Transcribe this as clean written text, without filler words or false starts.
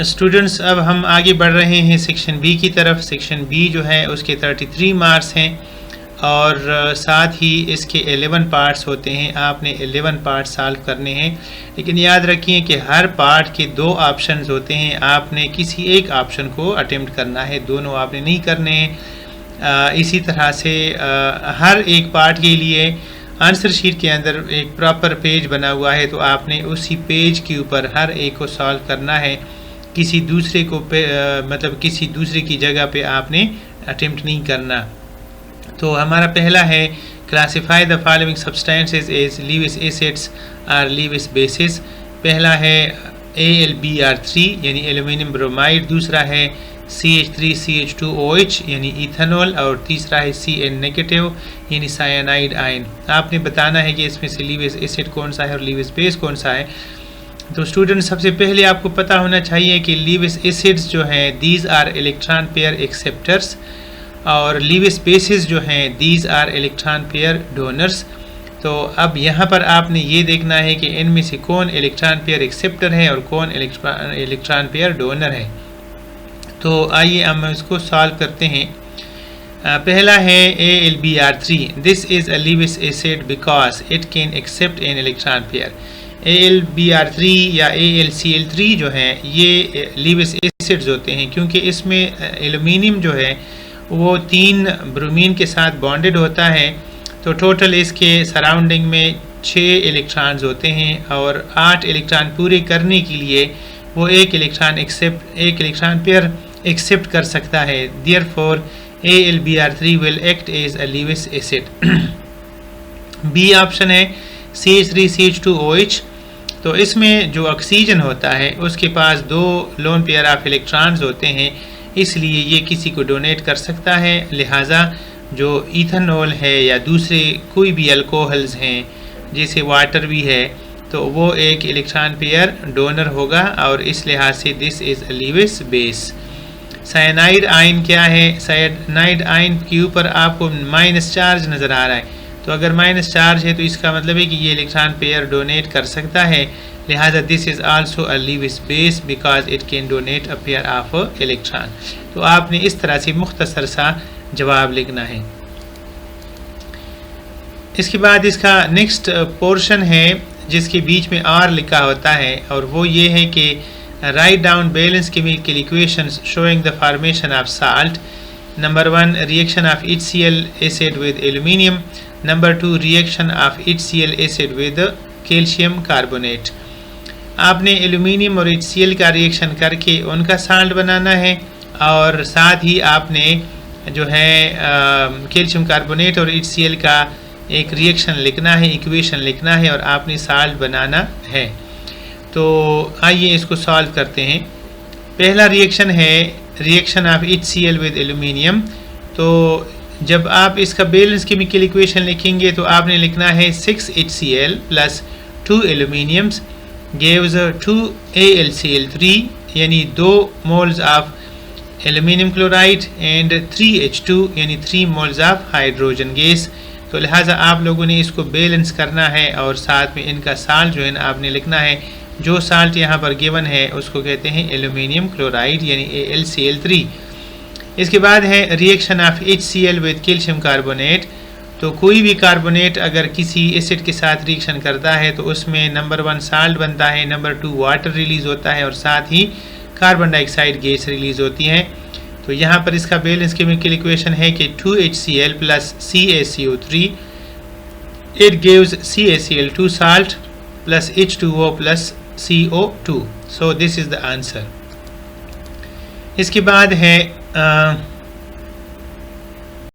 Students, अब हम आगे बढ़ रहे हैं सेक्शन बी की तरफ। सेक्शन बी जो है उसके 33 मार्क्स हैं और साथ ही इसके 11 पार्ट्स होते हैं। आपने 11 पार्ट सॉल्व करने हैं, लेकिन याद रखिए कि हर पार्ट के 2 ऑप्शंस होते हैं। आपने किसी एक ऑप्शन को अटेम्प्ट करना है, दोनों आपने नहीं करने हैं। इसी तरह से हर एक पार्ट के लिए आंसर शीट के अंदर एक प्रॉपर पेज बना हुआ है, तो आपने उसी पेज के ऊपर हर एक को सॉल्व करना है। किसी दूसरे को मतलब किसी दूसरे की जगह पे आपने अटेम्प्ट नहीं करना। तो हमारा पहला है classify the following substances as Lewis acids और लीविस बेसिस। पहला है AlBr3 यानी एल्युमिनियम ब्रोमाइड, दूसरा है CH3CH2OH यानी इथेनॉल, और तीसरा है Cn नेगेटिव यानी साइनाइड आयन। आपने बताना है कि इसमें से लीविस एसिड कौन सा है और लीविस बेस कौन सा है। तो स्टूडेंट, सबसे पहले आपको पता होना चाहिए कि लीविस एसिड्स जो हैं these are electron pair acceptors, और लीविस बेसिस जो हैं these are electron pair donors. तो अब यहाँ पर आपने ये देखना है कि इनमें से कौन इलेक्ट्रॉन पेयर एक्सेप्टर है और कौन इलेक्ट्रॉन पेयर डोनर है। तो आइए हम इसको सॉल्व करते हैं। पहला है AlBr3। This is a Lewis acid because it can accept an electron pair. AlBr3 या AlCl3 जो है ये लीविस एसिड्स होते हैं, क्योंकि इसमें एल्युमिनियम जो है वो 3 ब्रोमीन के साथ बॉन्डेड होता है। तो टोटल इसके सराउंडिंग में 6 इलेक्ट्रॉन्स होते हैं और 8 इलेक्ट्रॉन पूरे करने के लिए वो एक इलेक्ट्रॉन पेयर एक्सेप्ट कर सकता है। Therefore AlBr3 will act as a Lewis acid. B option है CH3CH2OH। तो इसमें जो ऑक्सीजन होता है उसके पास 2 लोन पेयर ऑफ इलेक्ट्रॉन्स होते हैं, इसलिए ये किसी को डोनेट कर सकता है। लिहाजा जो इथेनॉल है या दूसरे कोई भी अल्कोहल्स हैं जैसे वाटर भी है, तो वो एक इलेक्ट्रॉन पेयर डोनर होगा और इस लिहाज से this is a Lewis base. Cyanide ion क्या है? साइनाइड आयन के ऊपर आपको माइनस चार्ज नज़र आ रहा है, तो अगर माइनस चार्ज है तो इसका मतलब है कि ये इलेक्ट्रॉन पेयर डोनेट कर सकता है। लिहाजा this is also a Lewis base because it can donate a pair of electron. तो आपने इस तरह से मुख्तसर सा जवाब लिखना है। इसके बाद इसका नेक्स्ट पोर्शन है जिसके बीच में R लिखा होता है, और वो ये है कि write down balance chemical equations showing the formation of salt. Number 1 reaction of HCl acid with aluminium. Number 2 reaction of HCl acid with calcium carbonate. आपने एल्यूमिनियम और HCl का रिएक्शन करके उनका साल्ट बनाना है, और साथ ही आपने जो है कैल्शियम कार्बोनेट और HCl का एक रिएक्शन लिखना है, इक्वेशन लिखना है, और आपने साल्ट बनाना है। तो आइए इसको सॉल्व करते हैं। पहला रिएक्शन है reaction of HCl with aluminium. तो जब आप इसका बैलेंस केमिकल इक्वेशन लिखेंगे तो आपने लिखना है 6 HCl plus 2 aluminiums gives 2 AlCl3 यानी 2 moles of aluminium chloride and 3 H2 यानी 3 मोल्स ऑफ हाइड्रोजन गैस। तो लिहाजा आप लोगों ने इसको बैलेंस करना है और साथ में इनका साल्ट जो है ना आपने लिखना है। जो साल्ट यहाँ पर गिवन है उसको कहते हैं एल्यूमिनियम क्लोराइड यानी AlCl3। इसके बाद है reaction of HCl with calcium carbonate. तो कोई भी कार्बोनेट अगर किसी एसिड के साथ रिएक्शन करता है तो उसमें नंबर 1 साल्ट बनता है, नंबर 2 वाटर रिलीज़ होता है, और साथ ही कार्बन डाइऑक्साइड गैस रिलीज़ होती है। तो यहाँ पर इसका बैलेंस केमिकल इक्वेशन है कि 2 HCl plus CaCO3 it gives CaCl2 salt plus H2O plus CO2। So this is the answer. इसके बाद है